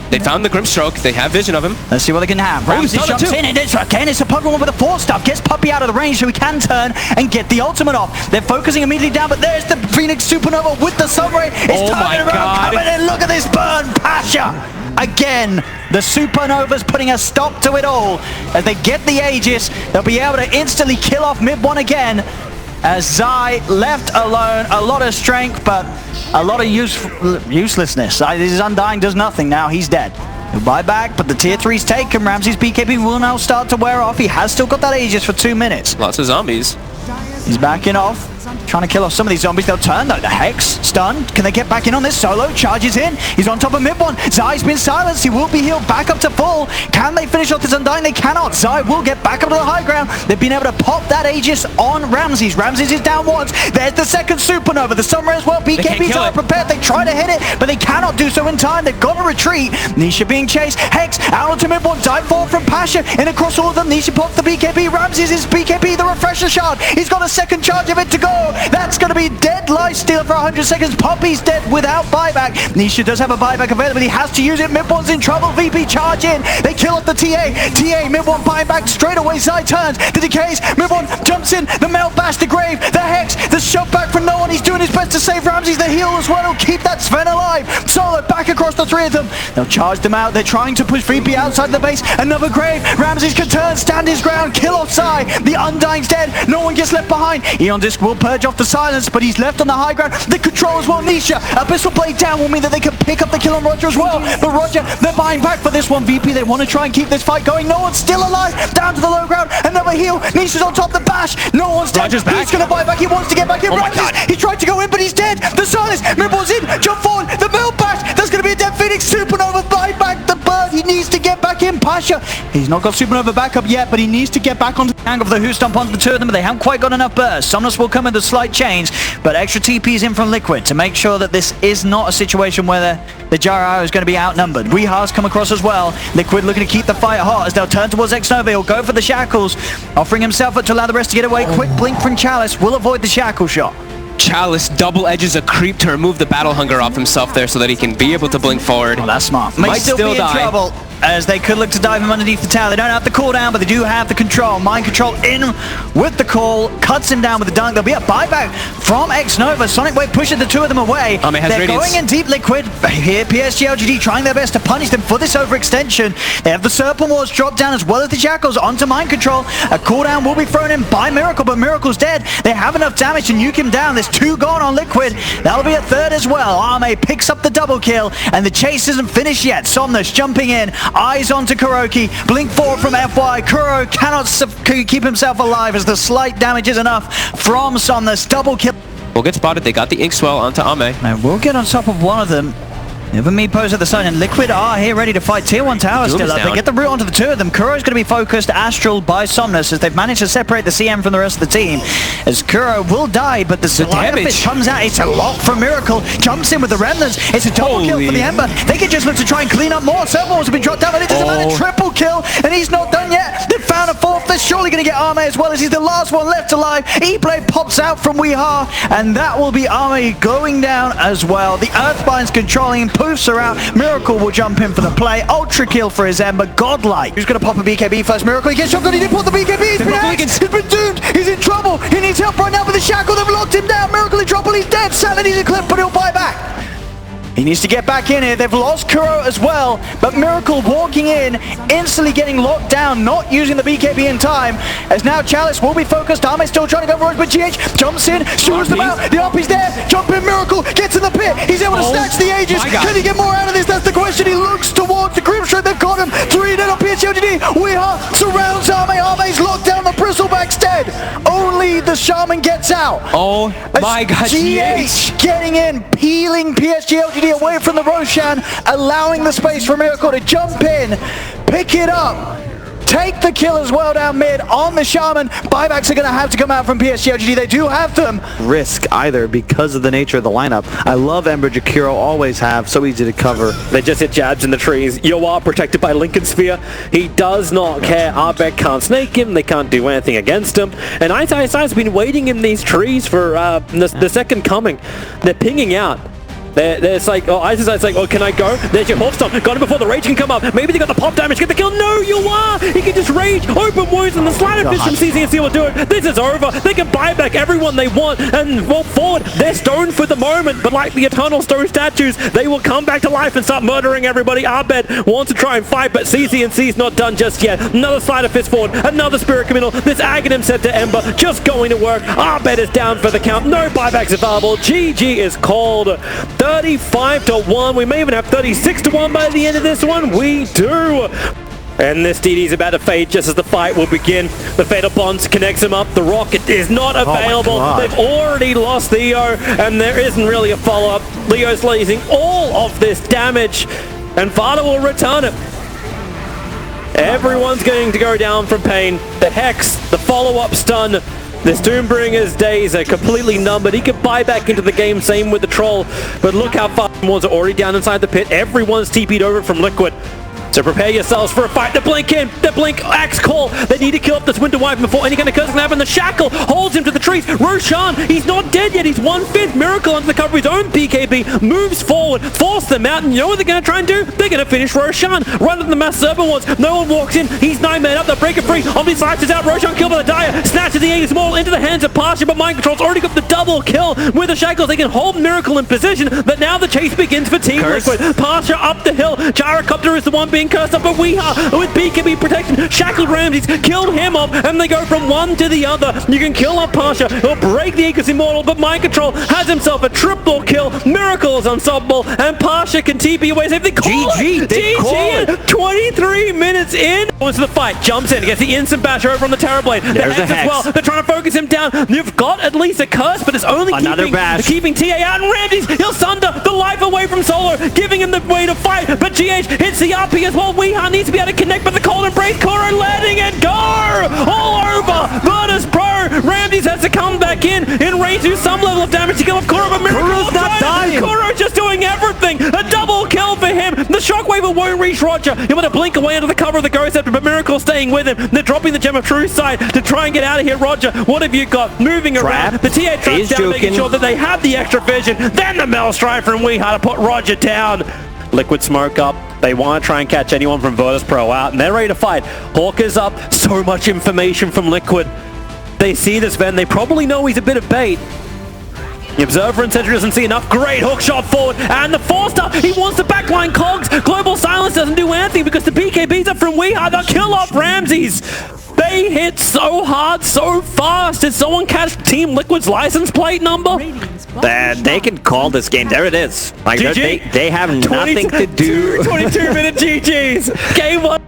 They found the Grimstroke. They have vision of him. Let's see what they can have. Ramsey jumps in, and it's a Pokemon with a 4-stuff. Gets Puppey out of the range so he can turn and get the ultimate off. They're focusing immediately down, but there's the Phoenix Supernova with the Sunray. It's turning around, coming in. Look at this burn, Pasha! Again, the Supernova's putting a stop to it all. As they get the Aegis, they'll be able to instantly kill off mid-1 again. As Zai left alone, a lot of strength, but a lot of uselessness. This Undying does nothing now, he's dead. He'll buy back, but the tier 3's taken. Ramsey's BKB will now start to wear off. He has still got that Aegis for 2 minutes. Lots of zombies. He's backing off. Trying to kill off some of these zombies. They'll turn though. The Hex stunned. Can they get back in on this? Solo charges in. He's on top of mid-1. Zai's been silenced. He will be healed back up to full. Can they finish off this Undying? They cannot. Zai will get back up to the high ground. They've been able to pop that Aegis on Ramses. Ramses is down once. There's the second Supernova. The Sunray as well. BKBs are prepared. They try to hit it, but they cannot do so in time. They've got to retreat. Nisha being chased. Hex out onto mid-1. Dive forward from Pasha. In across all of them. Nisha pops the BKB. Ramses is BKB. The refresher shard. He's got a second charge of it to go. That's going to be dead lifesteal for 100 seconds. Poppy's dead without buyback. Nisha does have a buyback available. He has to use it. Mid-1's in trouble. VP charge in. They kill off the TA. TA, mid-1 buyback straight away. Zai turns. The decays. Mid-1 jumps in. The melt bash, the grave. The Hex. The shot back from no one. He's doing his best to save Ramses. The heal as well. He'll keep that Sven alive. Solo back across the 3 of them. They'll charge them out. They're trying to push VP outside the base. Another grave. Ramses can turn, stand his ground, kill off Zai. The Undying's dead. No one gets left behind. Eon Disc will purge off the silence, but he's left on the high ground. The control as well. Nisha, Abyssal Blade down will mean that they can pick up the kill on Roger as well. But Roger, they're buying back for this one. VP, they want to try and keep this fight going. No one's still alive. Down to the low ground. Another heal. Nisha's on top of the bash. No one's dead. Roger's back. He's going to buy back. He wants to get back in. He tried to go in, but he's dead. The silence. Mid-1's in. Jump forward. The melt bash. That's going to be a dead Phoenix. Supernova buy back the bird. He needs to get back in. Pasha, he's not got Supernova back up yet, but he needs to get back onto the angle of the Who Stomp onto the 2 of them, but they haven't quite got enough burst. Somnus will come in the slight change, but extra TPs in from Liquid to make sure that this is not a situation where the Gyro is going to be outnumbered. Weehar's come across as well. Liquid looking to keep the fight hot as they'll turn towards Xnova. He'll go for the shackles, offering himself up to allow the rest to get away. Quick blink from Chalice will avoid the shackle shot. Chalice double edges a creep to remove the battle hunger off himself there so that he can be able to blink forward. Oh, that's smart. Might still be in trouble, as they could look to dive him underneath the tower. They don't have the cooldown, but they do have the control. Mind control in with the call, cuts him down with the dunk. There'll be a buyback from Xnova. Sonic Wave pushes the 2 of them away. They're going in deep. Liquid here. PSG.LGD trying their best to punish them for this overextension. They have the Serpent Wards drop down as well as the Jackals onto Mind Control. A cooldown will be thrown in by Miracle, but Miracle's dead. They have enough damage to nuke him down. There's 2 gone on Liquid. That'll be a 3rd as well. Arme picks up the double kill, and the chase isn't finished yet. Somnus jumping in. Eyes onto Kuroki. Blink forward from FY. Kuro cannot keep himself alive as the slight damage is enough from Somnus. Double kill. We'll get spotted. They got the Ink Swell onto Ame. Now we'll get on top of one of them. Never me pose at the side, and Liquid are here ready to fight tier 1 tower still up. They get the root onto the 2 of them. Kuro's going to be focused Astral by Somnus as they've managed to separate the CM from the rest of the team. As Kuro will die, but the damage comes out. It's a lot from Miracle. Jumps in with the Remnants. It's a double kill for the Ember. They can just look to try and clean up more. Servos have been dropped down, but it doesn't matter. Triple kill, and he's not done yet. They've found a 4th. They're surely going to get Arme as well, as he's the last one left alive. E-Blade pops out from Weehar, and that will be Arme going down as well. The Earthbind's controlling, poofs are out. Miracle will jump in for the play. Ultra kill for his Ember. Godlike. Who's going to pop a BKB first? Miracle. He gets shotgun. He didn't put the BKB. He's been doomed. He's in trouble. He needs help right now with the shackle. They've locked him down. Miracle in trouble. He's dead. Salad, a clip, but he'll buy back. He needs to get back in here. They've lost Kuro as well, but Miracle walking in, instantly getting locked down, not using the BKB in time, as now Chalice will be focused. Arme's still trying to go for it, but GH jumps in, shoots them out. The RP's there. Jump in, Miracle gets in the pit. He's able to snatch the Aegis. Can he get more out of this? That's the question. He looks towards the Grimstroke. They've got him. 3 dead on PSG.LGD. Weehar surrounds Arme. Arme's locked down. The Bristleback's dead. Only the Shaman gets out. Oh my god, GH getting in, peeling PSG.LGD away from the Roshan, allowing the space for Miracle to jump in, pick it up, take the kill as well down mid on the Shaman. Buybacks are going to have to come out from PSG.LGD. They do have them. Risk either because of the nature of the lineup. I love Ember, Jakiro, always have, so easy to cover. They just hit jabs in the trees. Yoa protected by Lincoln Sphere. He does not care. Arbeck can't snake him. They can't do anything against him. And Ice has been waiting in these trees for the second coming. They're pinging out. There's like, oh, Ice's like, oh, can I go? There's your Hawkstomp. Got him before the rage can come up. Maybe they got the pop damage. Get the kill. No, you are. He can just rage. Open wounds and the slider fish from CZNC will do it. This is over. They can buy back everyone they want and walk forward. They're stoned for the moment, but like the eternal stone statues, they will come back to life and start murdering everybody. Abed wants to try and fight, but CZNC's not done just yet. Another slider fist forward. Another spirit committal. This Aghanim set to Ember. Just going to work. Abed is down for the count. No buybacks available. GG is called. 35-1. We may even have 36-1 by the end of this one. We do. And this DD is about to fade just as the fight will begin. The Fatal Bonds connects him up. The rocket is not available. They've already lost Leo, and there isn't really a follow-up. Leo's losing all of this damage, and Vada will return it. Everyone's going to go down from pain. The Hex, the follow-up stun. This Doombringer's days are completely numbered. He could buy back into the game, same with the Troll. But look how far was already down inside the pit. Everyone's TP'd over from Liquid. So prepare yourselves for a fight. The Blink in, the Blink Axe Call. They need to kill up this Winter Wyvern before any kind of curse can happen. The Shackle holds him to the trees. Roshan, he's not dead yet. He's 1/5. Miracle under the cover of his own BKB. Moves forward, force them out. And you know what they're going to try and do? They're going to finish Roshan. Run into the Mass Serpent Wards. No one walks in. He's 9 men up. They'll break it free. Omni slices out. Roshan killed by the Dire. Snatches the Aegis Maul into the hands of Pasha, but Mind Control's already got the double kill. With the Shackles, they can hold Miracle in position. But now the chase begins for Team Liquid. Pasha up the hill. Gyrocopter is the one being cursed up, but Weeha with BKB protection, shackled Ramses, killed him off, and they go from one to the other. You can kill up Pasha, he'll break the Aegis Immortal, but Mind Control has himself a triple kill. Miracle is unstoppable, and Pasha can TP away. They call it. GG! 23 minutes in. Onto the fight, jumps in, gets the instant bash over on the Terrorblade. There's the Hex as well. They're trying to focus him down. You've got at least a curse, but it's only keeping TA out, and Ramses, he'll sunder the life away from Solo, giving him the way to fight, but GH hits the RP as well. Weeha needs to be able to connect, but the cold embrace, Kuro letting it go! All over! Virtus Pro! Ramses has to come back in range, do some level of damage to kill off Kuro, but Miracle's not dying! Kuro's just doing everything! A double kill for him! The Shockwave won't reach Roger! He'll want to blink away under the cover of the Ghost Scepter, but Miracle's staying with him. They're dropping the Gem of Truth side to try and get out of here. Roger, what have you got? Moving around. The TA trap's down, making sure that they have the extra vision. Then the Maelstrom from Weeha to put Roger down. Liquid smoke up. They want to try and catch anyone from Virtus Pro out, and they're ready to fight. Hawk is up. So much information from Liquid. They see this Ven. They probably know he's a bit of bait. The Observer and Sentry doesn't see enough. Great hook shot forward, and the 4-star, he wants the backline cogs. Global Silence doesn't do anything because the BKBs are from Weeha. They'll kill off Ramses. They hit so hard, so fast. Did someone catch Team Liquid's license plate number? They can call this game. There it is. Like they have nothing to do. 22-minute GGs. Game 1.